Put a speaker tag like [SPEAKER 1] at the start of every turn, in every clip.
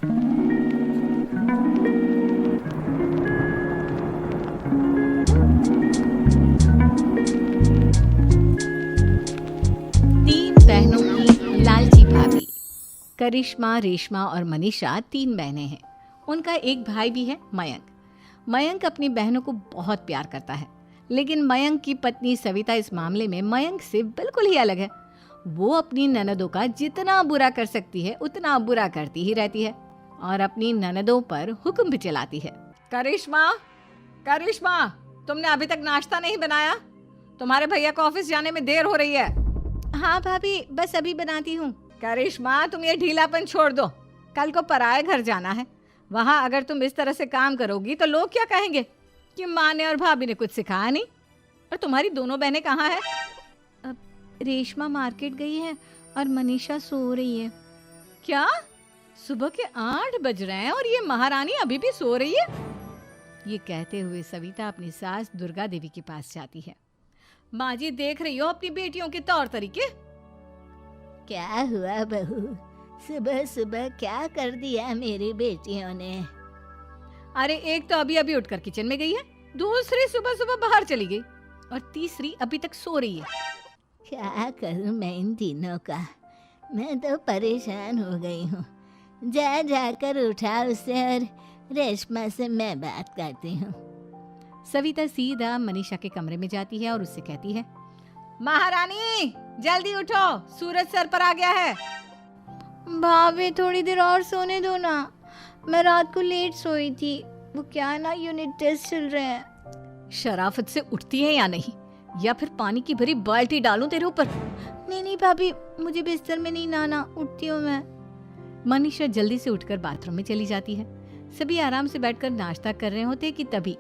[SPEAKER 1] तीन बहनों की लालची भाभी। करिश्मा, रेशमा और मनीषा तीन बहनें हैं। उनका एक भाई भी है, मयंक। मयंक अपनी बहनों को बहुत प्यार करता है, लेकिन मयंक की पत्नी सविता इस मामले में मयंक से बिल्कुल ही अलग है। वो अपनी ननदों का जितना बुरा कर सकती है उतना बुरा करती ही रहती है और अपनी ननदों पर हुक्म भी चलाती है। करिश्मा, करिश्मा, तुमने अभी तक नाश्ता नहीं बनाया? तुम्हारे भैया को ऑफिस जाने में देर हो रही है। हाँ भाभी, बस अभी बनाती हूँ। करिश्मा, तुम ये ढीलापन छोड़ दो। कल को पराए घर जाना है। वहाँ अगर तुम इस तरह से काम करोगी तो लोग क्या कहेंगे कि माँ ने और भाभी ने कुछ सिखाया नहीं। और तुम्हारी दोनों बहनें कहाँ हैं? अब रेशमा मार्केट गई है और मनीषा सो रही है। क्या? सुबह के 8 बज रहे हैं और ये महारानी अभी भी सो रही है? ये कहते हुए सविता अपनी सास दुर्गा देवी के पास जाती है। माँ जी, देख रही हो अपनी बेटियों के तौर तरीके?
[SPEAKER 2] क्या हुआ बहू, सुबह सुबह क्या कर दिया मेरी बेटियों ने?
[SPEAKER 1] अरे एक तो अभी अभी उठकर किचन में गई है, दूसरी सुबह सुबह बाहर चली गई और तीसरी अभी तक सो रही है।
[SPEAKER 2] क्या करूं मैं इन तीनों का? मैं तो परेशान हो गई हूँ। जा जाकर उठा उसे और रेशमा से मैं बात करती हूँ।
[SPEAKER 1] सविता सीधा मनीषा के कमरे में जाती है और उससे कहती है, महारानी जल्दी उठो, सूरज सर पर आ गया है।
[SPEAKER 3] भाभी थोड़ी देर और सोने दो ना, मैं रात को लेट सोई थी। वो क्या है ना, यूनिट टेस्ट चल रहे हैं।
[SPEAKER 1] शराफत से उठती है या नहीं, या फिर पानी की भरी बाल्टी डालूं तेरे ऊपर?
[SPEAKER 3] नहीं नहीं भाभी, मुझे बिस्तर में नहीं नहाना, उठती हूँ मैं।
[SPEAKER 1] मनीषा जल्दी से उठकर बाथरूम में चली जाती है। सभी आराम से बैठकर नाश्ता कर रहे होते कि तभी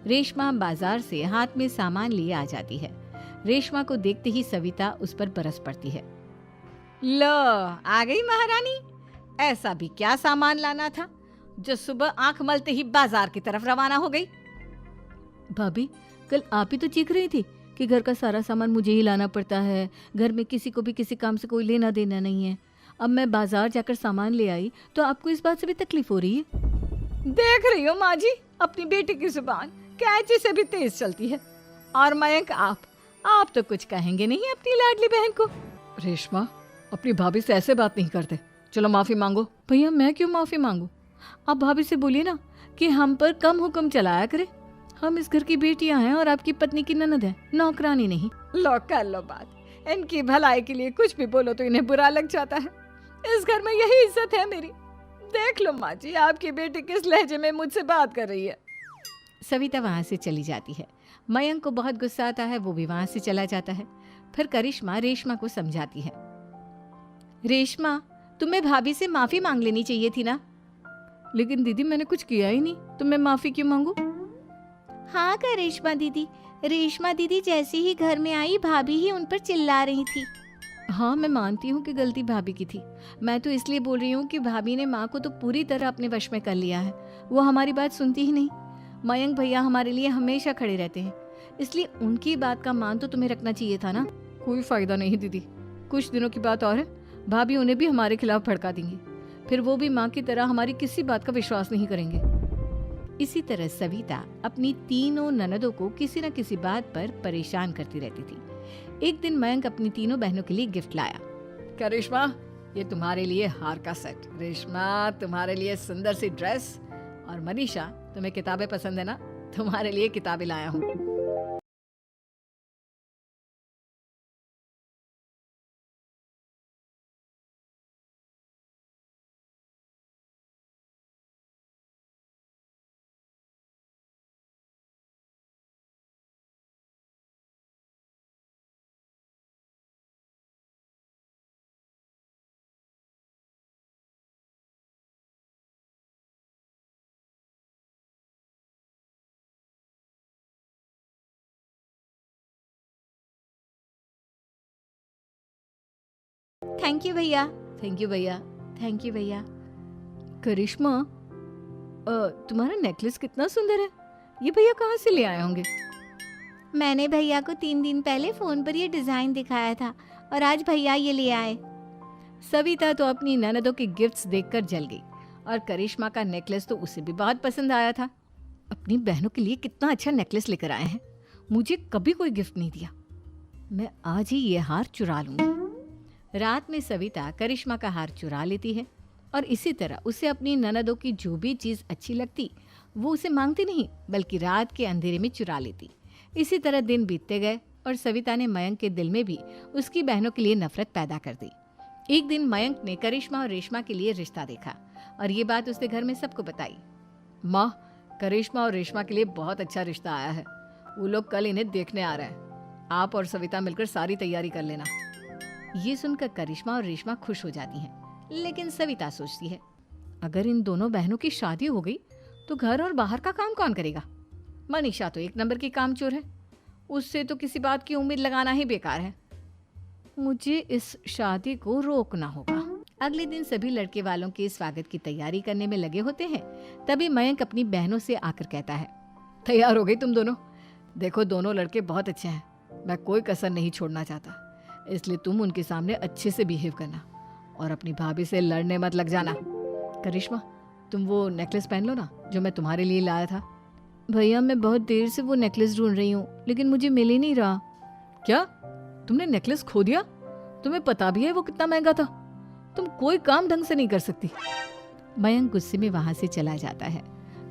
[SPEAKER 1] रेशमा बाजार से हाथ में सामान लिए आ जाती है। रेशमा को देखते ही सविता उस पर बरस पड़ती है। लो, आ गई महारानी। ऐसा भी क्या सामान लाना था जो सुबह आंख मलते ही बाजार की तरफ रवाना हो गई? भाभी, कल आप ही तो चीख रही थी कि घर का सारा सामान मुझे ही लाना पड़ता है, घर में किसी को भी किसी काम से कोई लेना देना नहीं है। अब मैं बाजार जाकर सामान ले आई तो आपको इस बात से भी तकलीफ हो रही है? देख रही हो माँ जी, अपनी बेटी की जुबान कैंची से भी तेज चलती है। और मयंक, आप तो कुछ कहेंगे नहीं अपनी लाडली बहन को? रेशमा, अपनी भाभी से ऐसे बात नहीं करते। चलो माफी मांगो। भैया, मैं क्यों माफी मांगू? आप भाभी से बोलिए ना कि हम पर कम हुक्म चलाया करे। हम इस घर की बेटियां हैं और आपकी पत्नी की ननद है, नौकरानी नहीं। लो कर लो बात। इनकी भलाई के लिए कुछ भी बोलो तो इन्हें बुरा लग जाता है। इस घर में यही इज्जत है मेरी। देख लो माँ जी, आपकी बेटी किस लहजे में मुझसे बात कर रही है। सविता वहां से चली जाती है। मयंक को बहुत गुस्सा आता है, वो भी वहां से चला जाता है। फिर करिश्मा रेशमा को समझाती है, रेशमा, तुम्हें भाभी से माफी मांग लेनी चाहिए थी ना। लेकिन दीदी, मैंने कुछ किया ही नहीं, तो मैं माफी क्यों मांगू?
[SPEAKER 3] हाँ करिश्मा दीदी, रेशमा दीदी जैसे ही घर में आई भाभी ही उन पर चिल्ला रही थी।
[SPEAKER 1] हाँ, मैं मानती हूँ कि गलती भाभी की थी। मैं तो इसलिए बोल रही हूँ कि भाभी ने माँ को तो पूरी तरह अपने वश में कर लिया है। वो हमारी बात सुनती ही नहीं। मयंक भैया हमारे लिए हमेशा खड़े रहते हैं, इसलिए उनकी बात का मान तो तुम्हें रखना चाहिए था ना। कोई फायदा नहीं दीदी, कुछ दिनों की बात और है, भाभी उन्हें भी हमारे खिलाफ भड़का देंगी। फिर वो भी माँ की तरह हमारी किसी बात का विश्वास नहीं करेंगे। इसी तरह सविता अपनी तीनों ननदों को किसी न किसी बात पर परेशान करती रहती थी। एक दिन मयंक अपनी तीनों बहनों के लिए गिफ्ट लाया। क्या रेशमा, ये तुम्हारे लिए हार का सेट। रेशमा, तुम्हारे लिए सुंदर सी ड्रेस। और मनीषा, तुम्हें किताबें पसंद है ना, तुम्हारे लिए किताबें लाया हूँ। थैंक यू भैया, थैंक यू भैया, थैंक यू भैया। करिश्मा, तुम्हारा नेकलेस कितना सुंदर है, ये भैया कहाँ से ले आए होंगे?
[SPEAKER 3] मैंने भैया को 3 दिन पहले फोन पर ये डिजाइन दिखाया था और आज भैया ये ले आए।
[SPEAKER 1] सविता तो अपनी ननदों के गिफ्ट्स देखकर जल गई और करिश्मा का नेकलेस तो उसे भी बहुत पसंद आया था। अपनी बहनों के लिए कितना अच्छा नेकलेस लेकर आए हैं, मुझे कभी कोई गिफ्ट नहीं दिया। मैं आज ही ये हार चुरा लूंगी। रात में सविता करिश्मा का हार चुरा लेती है और इसी तरह उसे अपनी ननदों की जो भी चीज़ अच्छी लगती वो उसे मांगती नहीं बल्कि रात के अंधेरे में चुरा लेती। इसी तरह दिन बीतते गए और सविता ने मयंक के दिल में भी उसकी बहनों के लिए नफरत पैदा कर दी। एक दिन मयंक ने करिश्मा और रेशमा के लिए रिश्ता देखा और ये बात उसने घर में सबको बताई। माँ, करिश्मा और रेशमा के लिए बहुत अच्छा रिश्ता आया है, वो लोग कल इन्हें देखने आ रहे हैं, आप और सविता मिलकर सारी तैयारी कर लेना। ये सुनकर करिश्मा और रेशमा खुश हो जाती हैं, लेकिन सविता सोचती है अगर इन दोनों बहनों की शादी हो गई तो घर और बाहर का काम कौन करेगा? मनीषा तो 1 नंबर की कामचोर है, उससे तो किसी बात की उम्मीद लगाना ही बेकार है। मुझे इस शादी को रोकना होगा। अगले दिन सभी लड़के वालों के स्वागत की तैयारी करने में लगे होते हैं। तभी मयंक अपनी बहनों से आकर कहता है, तैयार हो गई तुम दोनों? देखो दोनों लड़के बहुत अच्छे हैं, मैं कोई कसर नहीं छोड़ना चाहता, इसलिए तुम उनके सामने अच्छे से बिहेव करना और अपनी भाभी से लड़ने मत लग जाना। करिश्मा, तुम वो नेकलेस पहन लो ना जो मैं तुम्हारे लिए लाया था। भैया, मैं बहुत देर से वो नेकलेस ढूंढ रही हूँ लेकिन मुझे मिल ही नहीं रहा। क्या तुमने नेकलेस खो दिया? तुम्हें पता भी है वो कितना महंगा था, तुम कोई काम ढंग से नहीं कर सकती। मयंक गुस्से में वहां से चला जाता है।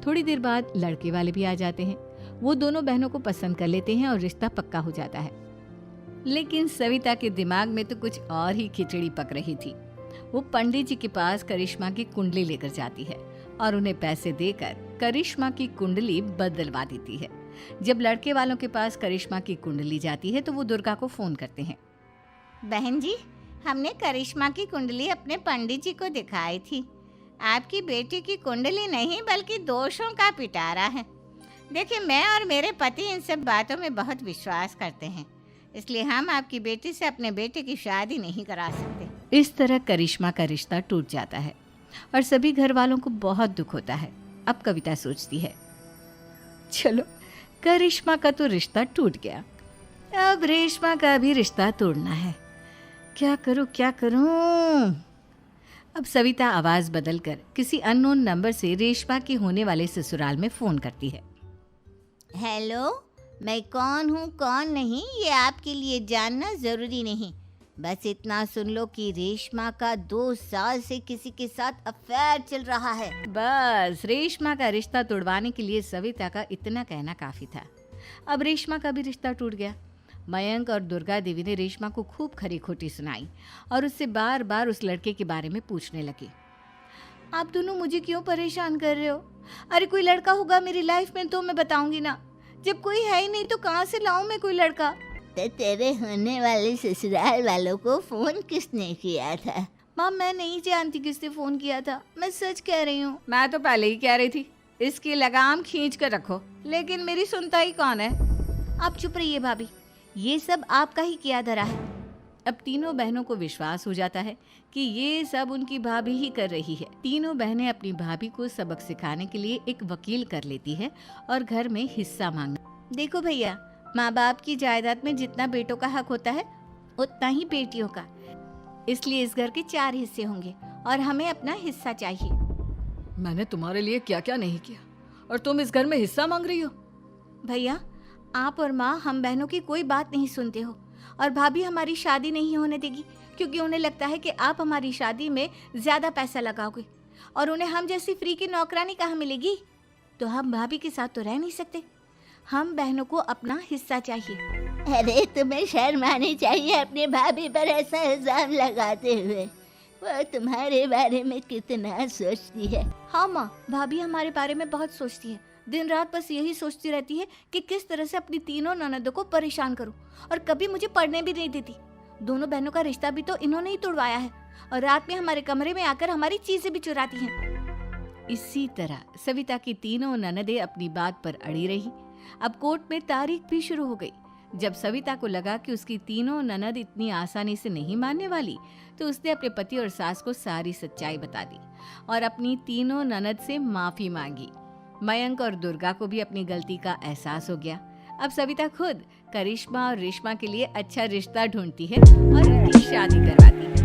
[SPEAKER 1] थोड़ी देर बाद लड़के वाले भी आ जाते हैं। वो दोनों बहनों को पसंद कर लेते हैं और रिश्ता पक्का हो जाता है। लेकिन सविता के दिमाग में तो कुछ और ही खिचड़ी पक रही थी। वो पंडित जी के पास करिश्मा की कुंडली लेकर जाती है और उन्हें पैसे देकर करिश्मा की कुंडली बदलवा देती है। जब लड़के वालों के पास करिश्मा की कुंडली जाती है तो वो दुर्गा को फोन करते हैं।
[SPEAKER 2] बहन जी, हमने करिश्मा की कुंडली अपने पंडित जी को दिखाई थी। आपकी बेटी की कुंडली नहीं बल्कि दोषों का पिटारा है। देखिए, मैं और मेरे पति इन सब बातों में बहुत विश्वास करते हैं, इसलिए हम आपकी बेटी से अपने बेटे की शादी नहीं करा सकते।
[SPEAKER 1] इस तरह करिश्मा का रिश्ता टूट जाता है और सभी घर वालों को बहुत दुख होता है। अब कविता सोचती है, चलो करिश्मा का तो रिश्ता टूट गया, अब रेशमा का भी रिश्ता तोड़ना है। क्या करूं क्या करूं? अब सविता आवाज बदलकर किसी अननोन नंबर से रेशमा के होने वाले ससुराल में फोन करती है।
[SPEAKER 2] हेलो, मैं कौन हूँ कौन नहीं ये आपके लिए जानना ज़रूरी नहीं, बस इतना सुन लो कि रेशमा का 2 साल से किसी के साथ अफेयर चल रहा है।
[SPEAKER 1] बस रेशमा का रिश्ता तोड़वाने के लिए सविता का इतना कहना काफी था। अब रेशमा का भी रिश्ता टूट गया। मयंक और दुर्गा देवी ने रेशमा को खूब खरी खोटी सुनाई और उससे बार बार उस लड़के के बारे में पूछने लगे। आप दोनों मुझे क्यों परेशान कर रहे हो? अरे कोई लड़का होगा मेरी लाइफ में तो मैं बताऊंगी ना, जब कोई है ही नहीं तो कहाँ से लाऊं मैं कोई लड़का?
[SPEAKER 2] तो तेरे होने वाले ससुराल वालों को फोन किसने किया था?
[SPEAKER 3] माँ, मैं नहीं जानती किसने फोन किया था, मैं सच कह रही हूँ।
[SPEAKER 1] मैं तो पहले ही कह रही थी इसकी लगाम खींच कर रखो, लेकिन मेरी सुनता ही कौन है।
[SPEAKER 3] आप चुप रहिए भाभी, ये सब आपका ही किया धरा है।
[SPEAKER 1] अब तीनों बहनों को विश्वास हो जाता है कि ये सब उनकी भाभी ही कर रही है। तीनों बहनें अपनी भाभी को सबक सिखाने के लिए एक वकील कर लेती है और घर में हिस्सा मांगना।
[SPEAKER 3] देखो भैया, माँ बाप की जायदाद में जितना बेटों का हक होता है उतना ही बेटियों का, इसलिए इस घर के 4 हिस्से होंगे और हमें अपना हिस्सा चाहिए।
[SPEAKER 1] मैंने तुम्हारे लिए क्या क्या नहीं किया और तुम इस घर में हिस्सा मांग रही हो?
[SPEAKER 3] भैया, आप और माँ हम बहनों की कोई बात नहीं सुनते हो और भाभी हमारी शादी नहीं होने देगी क्योंकि उन्हें लगता है कि आप हमारी शादी में ज़्यादा पैसा लगाओगे और उन्हें हम जैसी फ्री की नौकरानी कहाँ मिलेगी। तो हम भाभी के साथ तो रह नहीं सकते, हम बहनों को अपना हिस्सा चाहिए।
[SPEAKER 2] अरे तुम्हें शर्म आनी चाहिए अपनी भाभी पर ऐसा इल्जाम लगाते हुए। वो तुम्हारे बारे में कितना सोचती है।
[SPEAKER 3] हाँ माँ, भाभी हमारे बारे में बहुत सोचती है, दिन रात बस यही सोचती रहती है कि किस तरह से अपनी तीनों ननदों को परेशान करूं और कभी मुझे पढ़ने भी नहीं देती। दोनों बहनों का रिश्ता भी तो इन्होंने ही तोड़वाया है और रात में हमारे कमरे में आकर हमारी चीजें भी चुराती हैं।
[SPEAKER 1] इसी तरह सविता की तीनों ननदें अपनी बात पर अड़ी रही। अब कोर्ट में तारीख भी शुरू हो गई। जब सविता को लगा कि उसकी तीनों ननद इतनी आसानी से नहीं मानने वाली, तो उसने अपने पति और सास को सारी सच्चाई बता दी और अपनी तीनों ननद से माफी मांगी। मयंक और दुर्गा को भी अपनी गलती का एहसास हो गया। अब सविता खुद करिश्मा और रेशमा के लिए अच्छा रिश्ता ढूंढती है और उनकी शादी करवाती है।